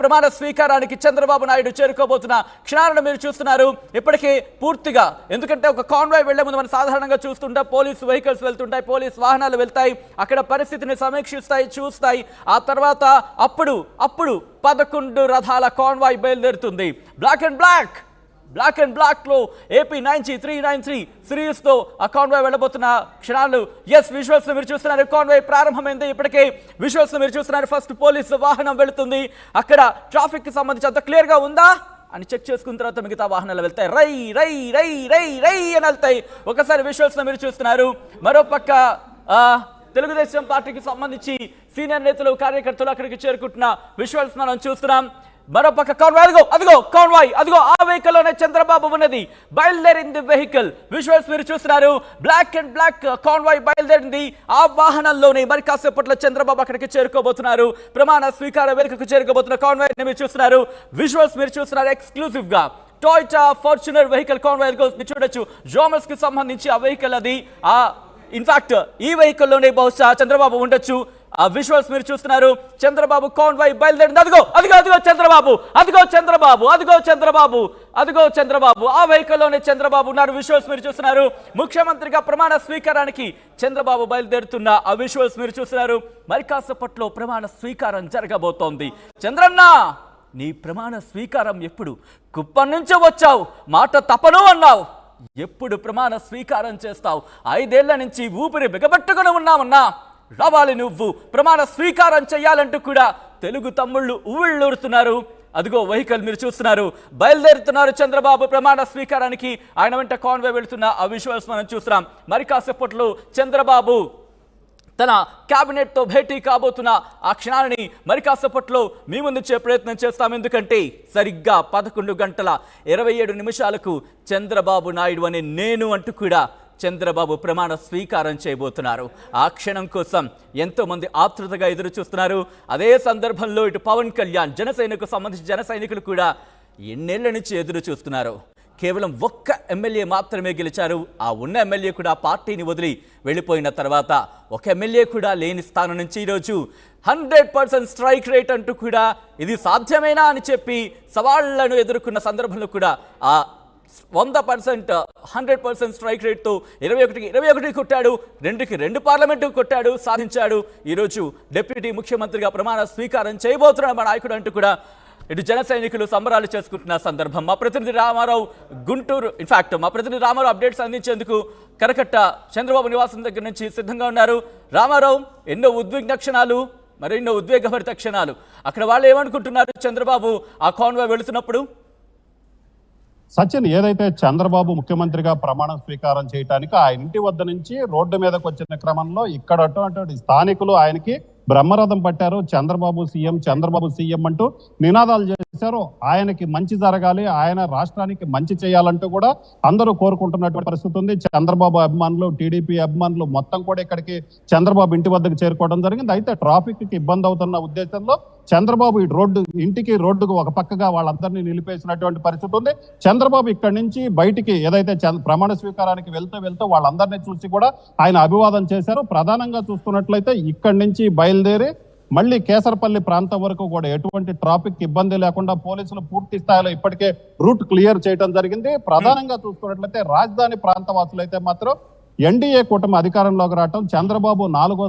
ప్రమాణ స్వీకారానికి చంద్రబాబు నాయుడు చేరుకోబోతున్న క్షణాలను మీరు చూస్తున్నారు. ఇప్పటికే పూర్తిగా, ఎందుకంటే ఒక కాన్వాయ్ వెళ్లే ముందు మనం సాధారణంగా చూస్తుంటాం, పోలీసు వెహికల్స్ వెళ్తుంటాయి, పోలీసు వాహనాలు వెళ్తాయి, అక్కడ పరిస్థితిని సమీక్షిస్తాయి, చూస్తాయి. ఆ తర్వాత అప్పుడు 11 రథాల కాన్వాయ్ బయలుదేరుతుంది. బ్లాక్ అండ్ బ్లాక్ లో ఏపీ 9393 సిరీస్ తో ఆ కాన్వాయ్ వెళ్ళబోతున్న క్షణాలు. విజువల్స్ మీరు చూస్తున్నారు. కాన్వాయ్ ప్రారంభమైంది. ఇప్పటికే విజువల్స్ మీరు చూస్తున్నారు. ఫస్ట్ పోలీసు వాహనం వెళుతుంది. అక్కడ ట్రాఫిక్ కి సంబంధించి అంత క్లియర్ గా ఉందా అని చెక్ చేసుకున్న తర్వాత మిగతా వాహనాలు వెళ్తాయి. రై రై రై రై రై అని వెళ్తాయి. ఒకసారి విజువల్స్ మీరు చూస్తున్నారు. మరోపక్క తెలుగుదేశం పార్టీకి సంబంధించి సీనియర్ నేతలు, కార్యకర్తలు అక్కడికి చేరుకుంటున్న విజువల్స్ మనం చూస్తున్నాం. మరోపక్క కాన్వాయ్, అదిగో ఆ వెహికల్ లోనే చంద్రబాబు ఉన్నది. బయలుదేరింది వెహికల్. విజువల్స్ మీరు చూస్తున్నారు. బ్లాక్ అండ్ బ్లాక్ కాన్వాయ్ బయలుదేరింది. ఆ వాహనంలోనే మరి కాసేపట్లో చంద్రబాబు అక్కడికి చేరుకోబోతున్నారు. ప్రమాణ స్వీకార వేదికకు చేరుకోబోతున్న కాన్వాయ్ మీరు చూస్తున్నారు. విజువల్స్ మీరు చూస్తున్నారు. ఎక్స్క్లూసివ్ గా టొయోటా ఫార్చునర్ వెహికల్ కాన్వాయ్ మీరు చూడొచ్చు. జోమస్ కి సంబంధించి ఆ వెహికల్ అది. ఇన్ఫాక్ట్ ఈ వెహికల్ లోనే బహుశా చంద్రబాబు ఉండొచ్చు. ఆ విజువల్స్ మీరు చూస్తున్నారు. చంద్రబాబు కాన్వాయ్ బయలుదేరింది. అదిగో చంద్రబాబు ఆ వెహికల్ లోనే చంద్రబాబు ఉన్నారు. విజువల్స్ మీరు చూస్తున్నారు. ముఖ్యమంత్రిగా ప్రమాణ స్వీకారానికి చంద్రబాబు బయలుదేరుతున్న ఆ విజువల్స్ మీరు చూస్తున్నారు. మరి కాసేపట్లో ప్రమాణ స్వీకారం జరగబోతోంది. చంద్రన్న, నీ ప్రమాణ స్వీకారం ఎప్పుడు? కుప్పం నుంచి వచ్చావు, మాట తపను అన్నావు. ఎప్పుడు ప్రమాణ స్వీకారం చేస్తావు? 5 ఏళ్ల నుంచి ఊపిరి బిగబట్టుకుని ఉన్నామన్నా. రావాలి నువ్వు, ప్రమాణ స్వీకారం చేయాలంటూ కూడా తెలుగు తమ్ముళ్ళు ఉవ్విళ్ళూరుతున్నారు. అదిగో వెహికల్ మీరు చూస్తున్నారు. బయలుదేరుతున్నారు చంద్రబాబు ప్రమాణ స్వీకారానికి. ఆయన వెంట కాన్వాయ్ వెళుతున్న ఆ విజువల్స్ మనం చూస్తున్నాం. మరి కాసేపట్లో చంద్రబాబు తన క్యాబినెట్ తో భేటీ కాబోతున్న ఆ క్షణాన్ని మరి కాసేపట్లో మీ ముందుంచే ప్రయత్నం చేస్తాం. ఎందుకంటే సరిగ్గా 11:27 చంద్రబాబు నాయుడు అనే నేను అంటూ కూడా చంద్రబాబు ప్రమాణ స్వీకారం చేయబోతున్నారు. ఆ క్షణం కోసం ఎంతో మంది ఆతృతగా ఎదురు చూస్తున్నారు. అదే సందర్భంలో ఇటు పవన్ కళ్యాణ్, జనసేనకు సంబంధించి జన సైనికులు కూడా ఎన్నేళ్ల నుంచి ఎదురు చూస్తున్నారు. కేవలం ఒక్క ఎమ్మెల్యే మాత్రమే గెలిచారు. ఆ ఉన్న ఎమ్మెల్యే కూడా పార్టీని వదిలి వెళ్ళిపోయిన తర్వాత ఒక ఎమ్మెల్యే కూడా లేని స్థానం నుంచి ఈరోజు 100% స్ట్రైక్ రేట్ అంటూ కూడా ఇది సాధ్యమేనా అని చెప్పి సవాళ్లను ఎదుర్కొన్న సందర్భంలో కూడా ఆ 100% స్ట్రైక్ రేట్తో 21 కొట్టాడు. 2 పార్లమెంటు కొట్టాడు, సాధించాడు. ఈరోజు డిప్యూటీ ముఖ్యమంత్రిగా ప్రమాణ స్వీకారం చేయబోతున్నాడు మా నాయకుడు అంటూ కూడా ఇటు జన సైనికులు సంబరాలు చేసుకుంటున్న సందర్భం. మా ప్రతినిధి రామారావు గుంటూరు, అప్డేట్స్ అందించేందుకు కరకట్ట చంద్రబాబు నివాసం దగ్గర నుంచి సిద్ధంగా ఉన్నారు. రామారావు, ఎన్నో ఉద్విగ్న క్షణాలు, మరెన్నో ఉద్వేగభరిత క్షణాలు. అక్కడ వాళ్ళు ఏమనుకుంటున్నారు చంద్రబాబు ఆ కాన్వాయ్ వెళుతున్నప్పుడు? సచిన్, ఏదైతే చంద్రబాబు ముఖ్యమంత్రిగా ప్రమాణ స్వీకారం చేయడానికి ఆయన ఇంటి వద్ద నుంచి రోడ్డు మీదకి వచ్చిన క్రమంలో ఇక్కడ అటువంటి స్థానికులు ఆయనకి బ్రహ్మరథం పట్టారు. చంద్రబాబు సీఎం అంటూ నినాదాలు చేశారు. ఆయనకి మంచి జరగాలి, ఆయన రాష్ట్రానికి మంచి చేయాలంటూ కూడా అందరూ కోరుకుంటున్నటువంటి పరిస్థితి ఉంది. చంద్రబాబు అభిమానులు, టీడీపీ అభిమానులు మొత్తం కూడా ఇక్కడికి చంద్రబాబు ఇంటి వద్దకు చేరుకోవడం జరిగింది. అయితే ట్రాఫిక్ కి ఇబ్బంది అవుతున్న ఉద్దేశంలో చంద్రబాబు రోడ్డుకు ఒక పక్కగా వాళ్ళందరినీ నిలిపేసినటువంటి పరిస్థితి ఉంది. చంద్రబాబు ఇక్కడి నుంచి బయటికి ఏదైతే ప్రమాణ స్వీకారానికి వెళ్తూ వాళ్ళందరినీ చూసి కూడా ఆయన అభివాదం చేశారు. ప్రధానంగా చూసుకున్నట్లయితే ఇక్కడి నుంచి బయలుదేరి మళ్ళీ కేసరపల్లి ప్రాంతం వరకు కూడా ఎటువంటి ట్రాఫిక్ ఇబ్బంది లేకుండా పోలీసులు పూర్తి స్థాయిలో ఇప్పటికే రూట్ క్లియర్ చేయడం జరిగింది. ప్రధానంగా చూసుకున్నట్లయితే రాజధాని ప్రాంత వాసులైతే మాత్రం ఎన్డీఏ కూటమి అధికారంలోకి రావటం, చంద్రబాబు 4వ